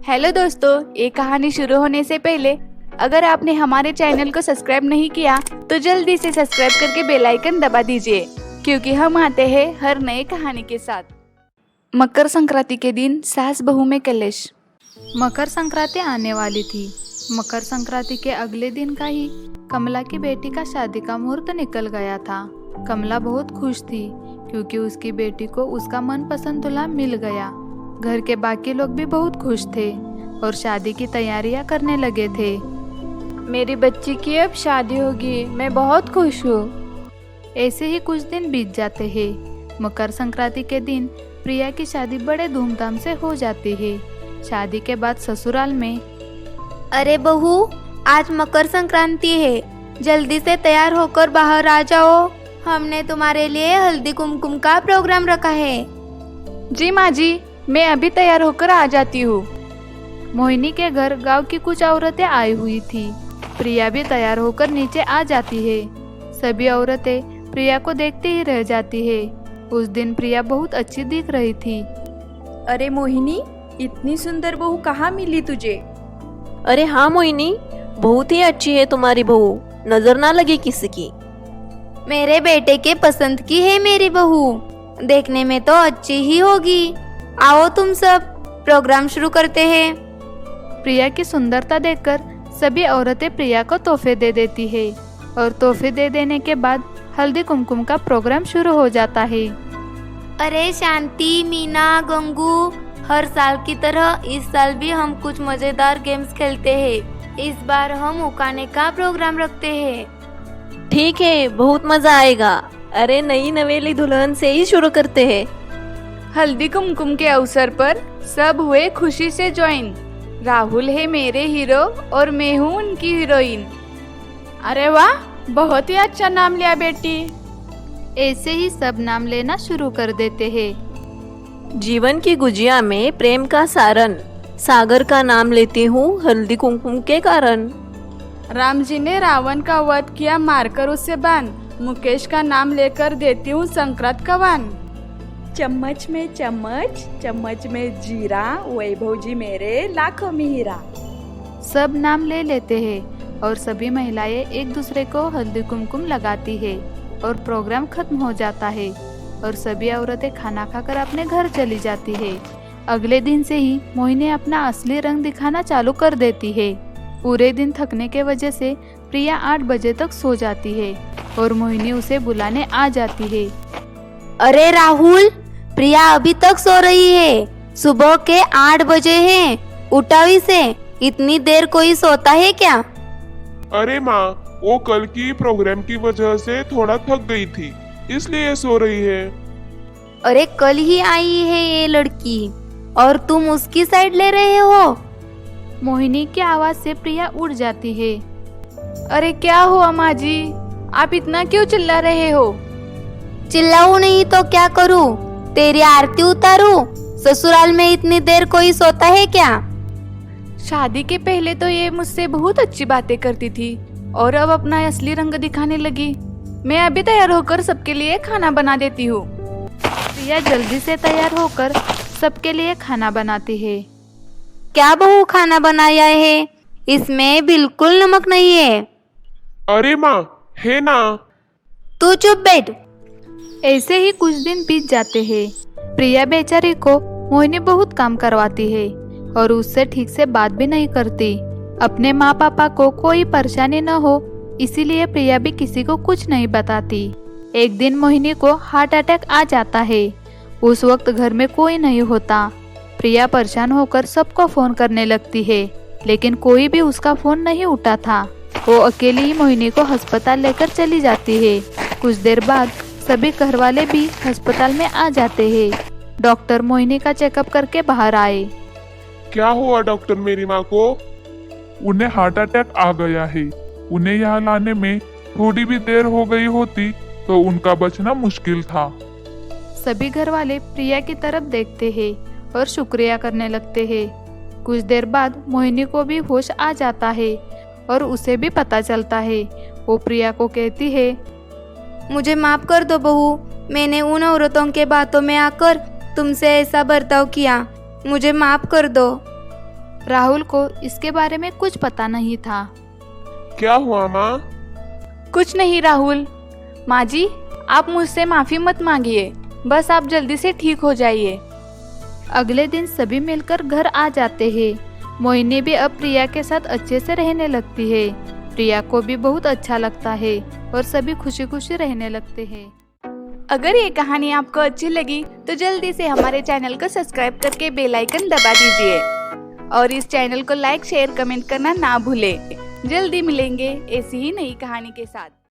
Hello दोस्तों, ये कहानी शुरू होने से पहले अगर आपने हमारे चैनल को सब्सक्राइब नहीं किया तो जल्दी से सब्सक्राइब करके बेल आइकन दबा दीजिए, क्योंकि हम आते हैं हर नई कहानी के साथ। मकर संक्रांति के दिन सास बहू में कलेश। मकर संक्रांति आने वाली थी। मकर संक्रांति के अगले दिन का ही कमला की बेटी का शादी का मुहूर्त निकल गया था। कमला बहुत खुश थी क्योंकि उसकी बेटी को उसका मनपसंद दूल्हा मिल गया। घर के बाकी लोग भी बहुत खुश थे और शादी की तैयारियां करने लगे थे। मेरी बच्ची की अब शादी होगी, मैं बहुत खुश हूँ। ऐसे ही कुछ दिन बीत जाते हैं। मकर संक्रांति के दिन प्रिया की शादी बड़े धूमधाम से हो जाती है। शादी के बाद ससुराल में, अरे बहू, आज मकर संक्रांति है, जल्दी से तैयार होकर बाहर आ जाओ। हमने तुम्हारे लिए हल्दी कुमकुम का प्रोग्राम रखा है। जी माँ जी, मैं अभी तैयार होकर आ जाती हूँ। मोहिनी के घर गांव की कुछ औरतें आई हुई थी। प्रिया भी तैयार होकर नीचे आ जाती है। सभी औरतें प्रिया को देखते ही रह जाती है। उस दिन प्रिया बहुत अच्छी दिख रही थी। अरे मोहिनी, इतनी सुंदर बहू कहाँ मिली तुझे? अरे हाँ मोहिनी, बहुत ही अच्छी है तुम्हारी बहू, नजर ना लगे किसी की। मेरे बेटे के पसंद की है मेरी बहू, देखने में तो अच्छी ही होगी। आओ तुम सब, प्रोग्राम शुरू करते हैं। प्रिया की सुंदरता देखकर सभी औरतें प्रिया को तोहफे दे देती है और तोहफे दे देने के बाद हल्दी कुमकुम का प्रोग्राम शुरू हो जाता है। अरे शांति, मीना, गंगू, हर साल की तरह इस साल भी हम कुछ मजेदार गेम्स खेलते हैं। इस बार हम उकाने का प्रोग्राम रखते हैं। ठीक है, बहुत मजा आएगा। अरे नई नवेली दुल्हन से ही शुरू करते हैं। हल्दी कुमकुम के अवसर पर सब हुए खुशी से ज्वाइन। राहुल है मेरे हीरो और मैं हूँ उनकी हीरोइन। अरे वाह, बहुत ही अच्छा नाम लिया बेटी। ऐसे ही सब नाम लेना शुरू कर देते हैं। जीवन की गुजिया में प्रेम का सारन, सागर का नाम लेती हूँ हल्दी कुमकुम के कारण। राम जी ने रावण का वध किया मारकर उसे बाण, मुकेश का नाम लेकर देती हूँ संक्रांत का वाण। चम्मच में चम्मच, चम्मच में जीरा, वैभव जी मेरे लाखों में हीरा। सब नाम ले लेते हैं और सभी महिलाएं एक दूसरे को हल्दी कुमकुम लगाती है और प्रोग्राम खत्म हो जाता है और सभी औरतें खाना खाकर अपने घर चली जाती है। अगले दिन से ही मोहिनी अपना असली रंग दिखाना चालू कर देती है। पूरे दिन थकने के वजह से प्रिया 8 बजे तक सो जाती है और मोहिनी उसे बुलाने आ जाती है। अरे राहुल, प्रिया अभी तक सो रही है। सुबह के 8 बजे हैं, उठावी से। इतनी देर कोई सोता है क्या? अरे माँ, वो कल की प्रोग्राम की वजह से थोड़ा थक गई थी, इसलिए सो रही है। अरे कल ही आई है ये लड़की और तुम उसकी साइड ले रहे हो? मोहिनी की आवाज से प्रिया उठ जाती है। अरे क्या हुआ माँ जी, आप इतना क्यों चिल्ला रहे हो? चिल्लाऊं नहीं तो क्या करूं? तेरी आरती उतारूं? ससुराल में इतनी देर कोई सोता है क्या? शादी के पहले तो ये मुझसे बहुत अच्छी बातें करती थी और अब अपना असली रंग दिखाने लगी। मैं अभी तैयार होकर सबके लिए खाना बना देती हूँ। प्रिया जल्दी से तैयार होकर सबके लिए खाना बनाती है। क्या बहू खाना बनाया है? इसमें बिल्कुल नमक नहीं है। अरे माँ, है ना। तू चुप बैठ। ऐसे ही कुछ दिन बीत जाते हैं। प्रिया बेचारी को मोहिनी बहुत काम करवाती है और उससे ठीक से बात भी नहीं करती। अपने माँ पापा को कोई परेशानी न हो इसीलिए प्रिया भी किसी को कुछ नहीं बताती। एक दिन मोहिनी को हार्ट अटैक आ जाता है। उस वक्त घर में कोई नहीं होता। प्रिया परेशान होकर सबको फोन करने लगती है, लेकिन कोई भी उसका फोन नहीं उठा था। वो अकेली ही मोहिनी को अस्पताल लेकर चली जाती है। कुछ देर बाद सभी घर वाले भी अस्पताल में आ जाते हैं। डॉक्टर मोहिनी का चेकअप करके बाहर आए। क्या हुआ डॉक्टर मेरी माँ को? उन्हें हार्ट अटैक आ गया है। उन्हें यहाँ लाने में थोड़ी भी देर हो गई होती तो उनका बचना मुश्किल था। सभी घर वाले प्रिया की तरफ देखते हैं और शुक्रिया करने लगते हैं। कुछ देर बाद मोहिनी को भी होश आ जाता है और उसे भी पता चलता है। वो प्रिया को कहती है, मुझे माफ कर दो बहू, मैंने उन औरतों के बातों में आकर तुमसे ऐसा बर्ताव किया। मुझे माफ कर दो। राहुल को इसके बारे में कुछ पता नहीं था। क्या हुआ माँ? कुछ नहीं राहुल। माँ जी, आप मुझसे माफी मत मांगिए, बस आप जल्दी से ठीक हो जाइए। अगले दिन सभी मिलकर घर आ जाते हैं। मोहिनी भी अब प्रिया के साथ अच्छे से रहने लगती है। प्रिया को भी बहुत अच्छा लगता है और सभी खुशी खुशी रहने लगते हैं। अगर ये कहानी आपको अच्छी लगी तो जल्दी से हमारे चैनल को सब्सक्राइब करके बेल आइकन दबा दीजिए और इस चैनल को लाइक शेयर कमेंट करना ना भूलें। जल्दी मिलेंगे ऐसी ही नई कहानी के साथ।